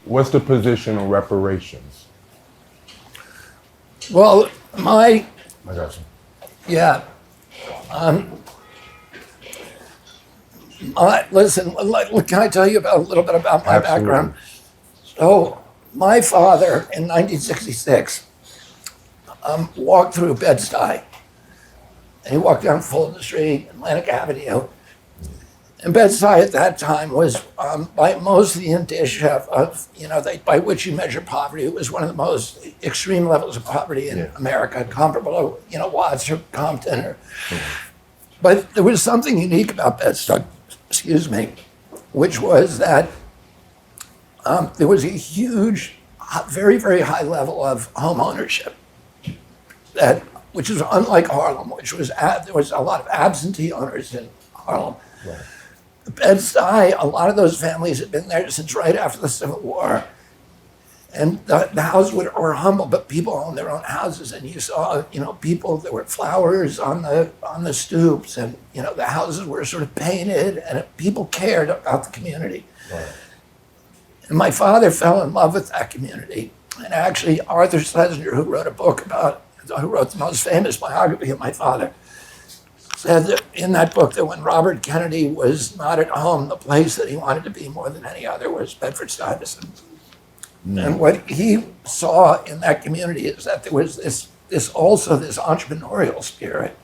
What's the position on reparations? Well, I got you. yeah. Listen, can I tell you about a little bit about my Absolutely. background? So, my father in 1966 walked through Bed-Stuy, and he walked down Fulton Street, Atlantic Avenue. And Bed-Stuy at that time was, by most of the indicia of, by which you measure poverty, it was one of the most extreme levels of poverty in America, comparable to, Watts or Compton. But there was something unique about Bed-Stuy, which was that there was a huge, very, very high level of home ownership, which is unlike Harlem, there was a lot of absentee owners in Harlem. Right. Bed-Stuy, a lot of those families had been there since right after the Civil War. And the houses were humble, but people owned their own houses. And you saw, people, there were flowers on the stoops, and, the houses were sort of painted, and people cared about the community. Right. And my father fell in love with that community. And actually, Arthur Schlesinger, who wrote the most famous biography of my father, said that in that book that when Robert Kennedy was not at home, the place that he wanted to be more than any other was Bedford-Stuyvesant. And what he saw in that community is that there was this entrepreneurial spirit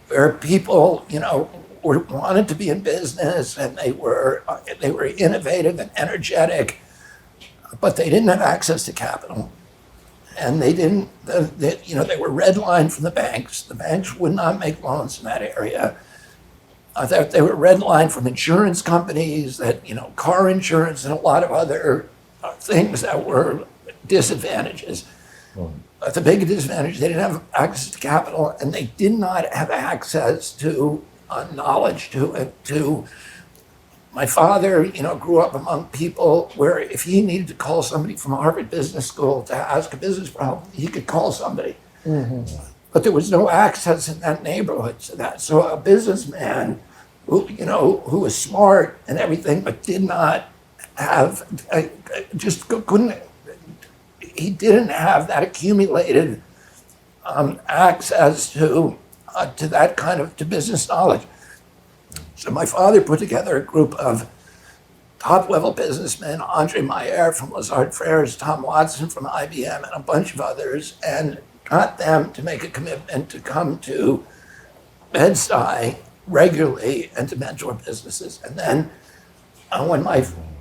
where people, wanted to be in business, and they were innovative and energetic, but they didn't have access to capital. And they were redlined from the banks. The banks would not make loans in that area. They were redlined from insurance companies, car insurance and a lot of other things that were disadvantages. The big disadvantage, they didn't have access to capital, and they did not have access to knowledge to my father, grew up among people where if he needed to call somebody from Harvard Business School to ask a business problem, he could call somebody. Mm-hmm. But there was no access in that neighborhood to that. So a businessman who was smart and everything, but did not have, he didn't have that accumulated access to that kind of to business knowledge. So my father put together a group of top-level businessmen, Andre Mayer from Lazard Frères, Tom Watson from IBM, and a bunch of others, and got them to make a commitment to come to Bed-Stuy regularly and to mentor businesses. And then when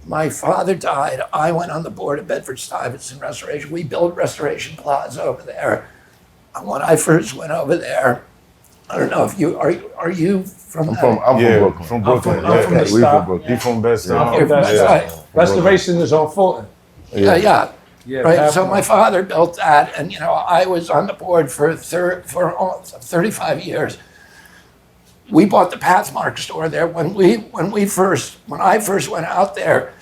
my father died, I went on the board of Bedford-Stuyvesant Restoration. We built Restoration Plaza over there. And when I first went over there, I don't know if are you from? I'm from Brooklyn. From Brooklyn. I'm from the We Stop. from Brooklyn. He from Bed-Stuy. You're from Bed-Stuy. Restoration is on Fulton. Yeah. Right. half So mile. my father built that, and I was on the board for 35 years. We bought the Pathmark store there when I first went out there.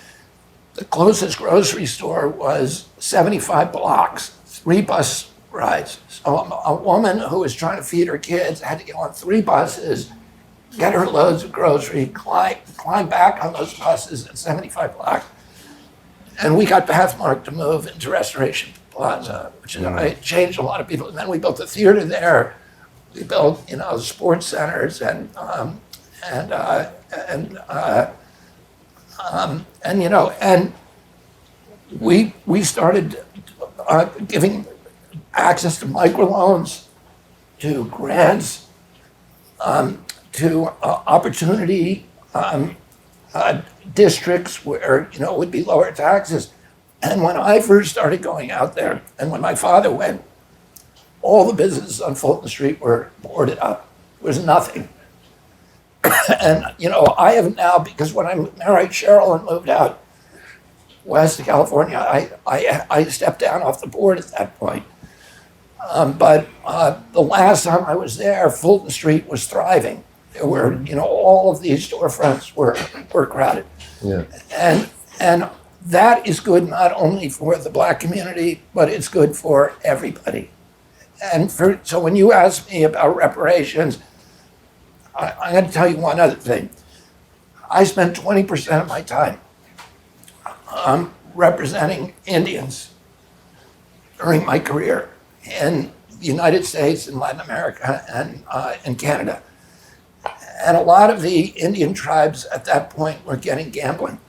The closest grocery store was 75 blocks, 3 bus rides. So a woman who was trying to feed her kids had to get on 3 buses, get her loads of grocery, climb back on those buses at 75 blocks. And we got Pathmark to move into Restoration Plaza, which it changed a lot of people. And then we built the theater there. We built, sports centers and we started giving access to microloans, to grants, to opportunity districts where it would be lower taxes. And when I first started going out there, and when my father went, all the businesses on Fulton Street were boarded up. There was nothing. And I have now, because when I married Cheryl and moved out west to California, I stepped down off the board at that point. But the last time I was there, Fulton Street was thriving. There were, all of these storefronts were crowded. Yeah. And that is good not only for the Black community, but it's good for everybody. And so when you ask me about reparations, I'm going to tell you one other thing. I spent 20% of my time representing Indians during my career in the United States and Latin America and in Canada. And a lot of the Indian tribes at that point were getting gambling.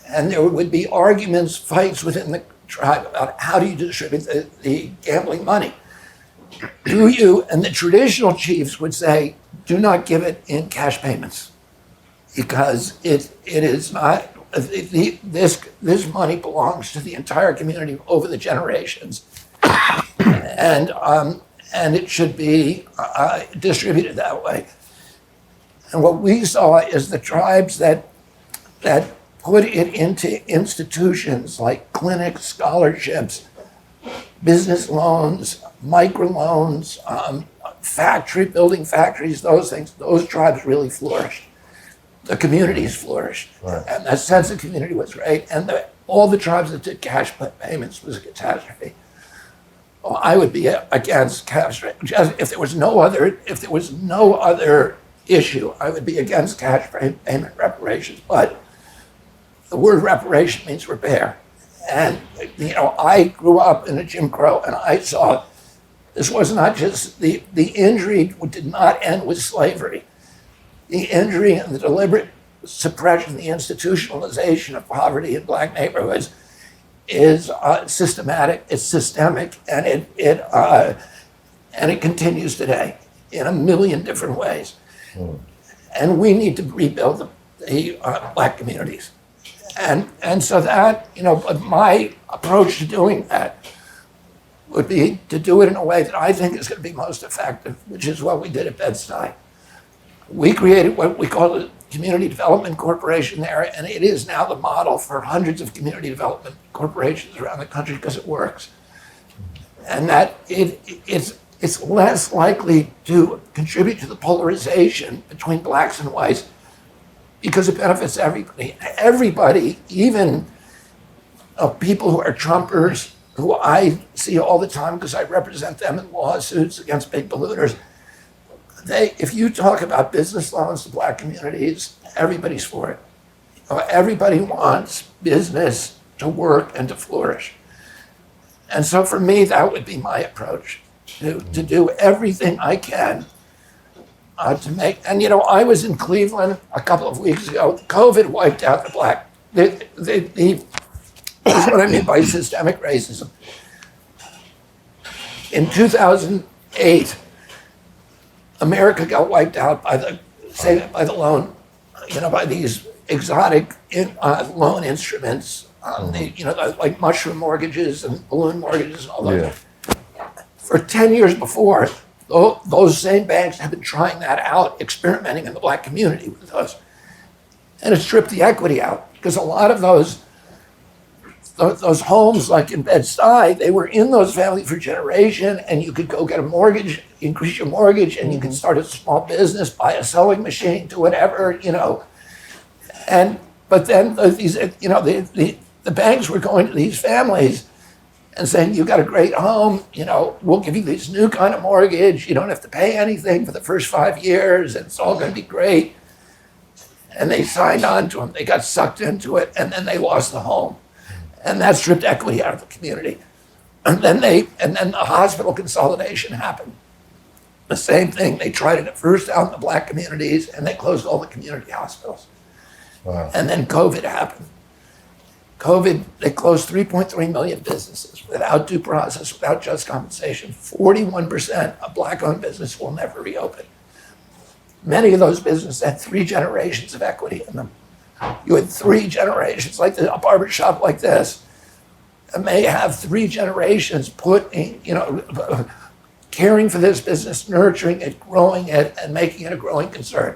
And there would be arguments, fights within the tribe about how do you distribute the gambling money. Do you, and the traditional chiefs would say, do not give it in cash payments because it is not, this money belongs to the entire community over the generations. And it should be distributed that way. And what we saw is the tribes that put it into institutions like clinics, scholarships, business loans, microloans, building factories, those things, those tribes really flourished. The communities flourished. Right. And that sense of community was great. And all the tribes that did cash payments was a catastrophe. Well, I would be against cash. If there was no other issue, I would be against cash payment reparations. But the word reparation means repair. And, I grew up in a Jim Crow and I saw this was not just the injury did not end with slavery. The injury and the deliberate suppression, the institutionalization of poverty in black neighborhoods is systematic, it's systemic, and it continues today in a million different ways. And we need to rebuild the black communities. And so that, my approach to doing that would be to do it in a way that I think is going to be most effective, which is what we did at Bed-Stuy. We created what we call the Community Development Corporation there, and it is now the model for hundreds of community development corporations around the country because it works. And that it's less likely to contribute to the polarization between blacks and whites because it benefits everybody. Everybody, even people who are Trumpers, who I see all the time because I represent them in lawsuits against big ballooners. If you talk about business loans to black communities, everybody's for it. Everybody wants business to work and to flourish. And so for me, that would be my approach, to do everything I can to make, and I was in Cleveland a couple of weeks ago. COVID wiped out the black. That's what I mean by systemic racism. In 2008, America got wiped out by the loan, by these exotic loan instruments, like mushroom mortgages and balloon mortgages and all those. Yeah. For 10 years before, those same banks have been trying that out, experimenting in the black community with those. And it stripped the equity out because a lot of those homes, like in Bed-Stuy, they were in those families for generation, and you could go get a mortgage, increase your mortgage, and you can start a small business, buy a sewing machine, do whatever, But then the banks were going to these families and saying, you got a great home, we'll give you this new kind of mortgage, you don't have to pay anything for the first 5 years, and it's all going to be great. And they signed on to them, they got sucked into it, and then they lost the home. And that stripped equity out of the community. And then the hospital consolidation happened. The same thing, they tried it at first out in the black communities, and they closed all the community hospitals. Wow. And then COVID happened. They closed 3.3 million businesses without due process, without just compensation. 41% of black-owned business will never reopen. Many of those businesses had 3 generations of equity in them. You had 3 generations, like a barber shop like this, and may have 3 generations caring for this business, nurturing it, growing it, and making it a growing concern.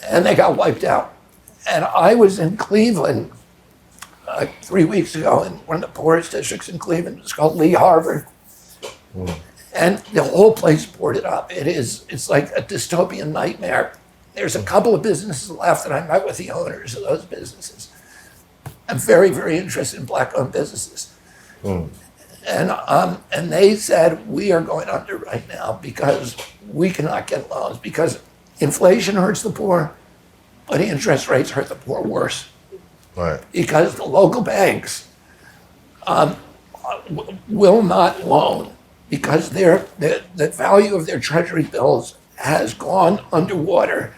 And they got wiped out. And I was in Cleveland 3 weeks ago in one of the poorest districts in Cleveland. It's called Lee Harvard. And the whole place boarded up. It's like a dystopian nightmare. There's a couple of businesses left, and I met with the owners of those businesses. I'm very, very interested in black-owned businesses. And they said, we are going under right now because we cannot get loans, because inflation hurts the poor, but interest rates hurt the poor worse. Right. because the local banks will not loan because the value of their treasury bills has gone underwater,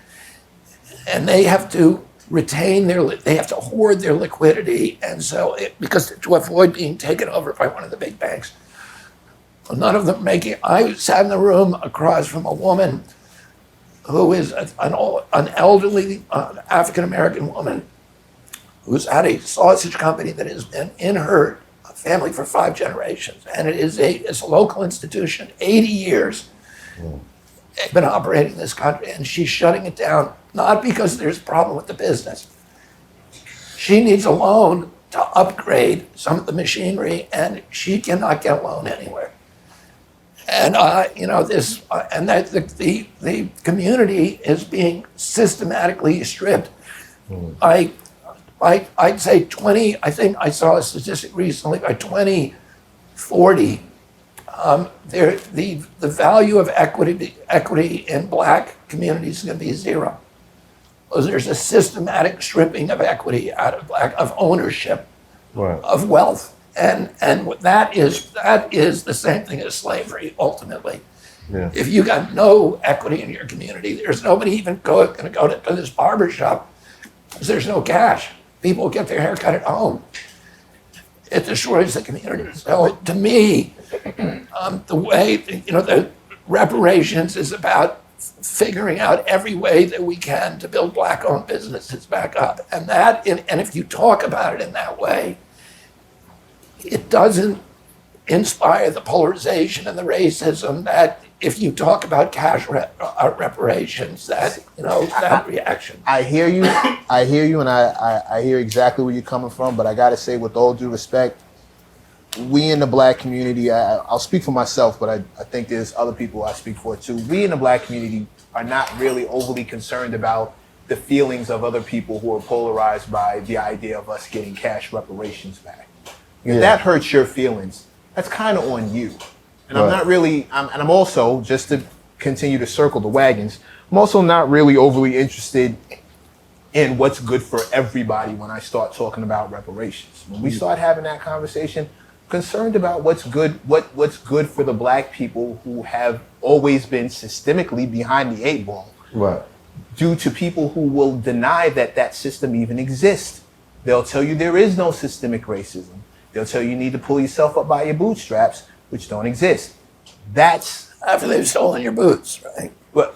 and they have to they have to hoard their liquidity, and so because to avoid being taken over by one of the big banks. None of them I sat in the room across from a woman who is an elderly African-American woman who's had a sausage company that has been in her family for 5 generations. And it's a local institution, 80 years. They've been operating this country, and she's shutting it down, not because there's a problem with the business. She needs a loan to upgrade some of the machinery, and she cannot get a loan anywhere. And the community is being systematically stripped. I'd say 20. I think I saw a statistic recently. By 2040, the value of equity in black communities is going to be 0. Because there's a systematic stripping of equity out of ownership, Right. of wealth. And that is the same thing as slavery, ultimately. Yeah. If you got no equity in your community, there's nobody even going to go to this barber shop because there's no cash. People get their hair cut at home. It destroys the community. So to me, the way, the reparations is about figuring out every way that we can to build black-owned businesses back up. And if you talk about it in that way, it doesn't inspire the polarization and the racism that if you talk about cash reparations, that reaction. I hear you, and I hear exactly where you're coming from, but I gotta say, with all due respect, we in the black community, I'll speak for myself, but I think there's other people I speak for too. We in the black community are not really overly concerned about the feelings of other people who are polarized by the idea of us getting cash reparations back. If that hurts your feelings, that's kind of on you. And I'm not really, I'm also, just to continue to circle the wagons, I'm also not really overly interested in what's good for everybody when I start talking about reparations. When we start having that conversation, I'm concerned about what's good for the black people who have always been systemically behind the 8 ball. Right. Due to people who will deny that system even exists. They'll tell you there is no systemic racism. They'll tell you need to pull yourself up by your bootstraps, which don't exist. That's After they've stolen your boots, right? But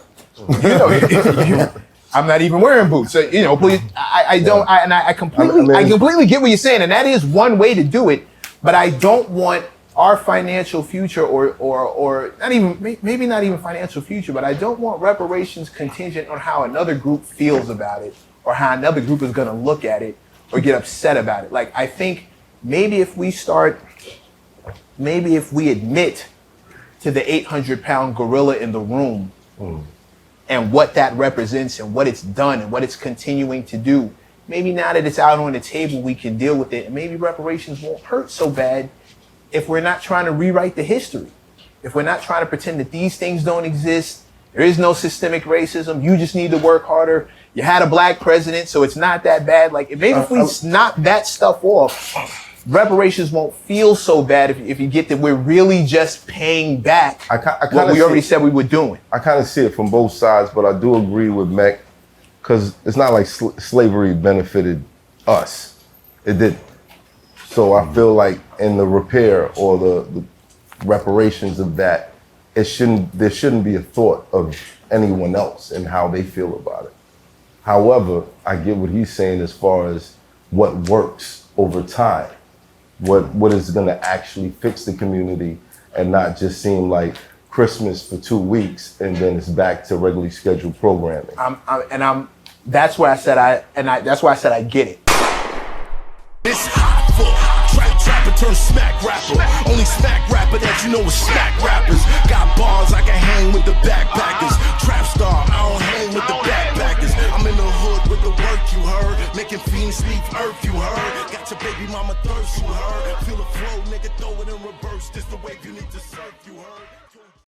I'm not even wearing boots. So, please, I completely get what you're saying, and that is one way to do it. But I don't want our financial future, or not even maybe not even financial future, but I don't want reparations contingent on how another group feels about it, or how another group is going to look at it or get upset about it. Like, I think maybe if we admit to the 800-pound gorilla in the room and what that represents and what it's done and what it's continuing to do, maybe now that it's out on the table, we can deal with it. And maybe reparations won't hurt so bad if we're not trying to rewrite the history. If we're not trying to pretend that these things don't exist, there is no systemic racism, you just need to work harder. You had a black president, so it's not that bad. Like, maybe if we knock that stuff off, reparations won't feel so bad if you get that we're really just paying back what we already said we were doing. I kind of see it from both sides, but I do agree with MECC, because it's not like slavery benefited us. It didn't. So I feel like in the repair or the reparations of that, there shouldn't be a thought of anyone else and how they feel about it. However, I get what he's saying as far as what works over time. What is going to actually fix the community and not just seem like Christmas for 2 weeks and then it's back to regularly scheduled programming. That's why I said I get it. This Hoffa, trapper turn smack rapper. Only smack rapper that you know is smack rappers. Got bars I can hang with the backpackers. Trap star, I don't hang with the backpackers. I'm in the hood with the work, you heard. Making fiends leave earth, you heard. Got your baby mama thirst, you heard. Feel the flow, nigga, throw it in reverse. This the way you need to surf, you heard.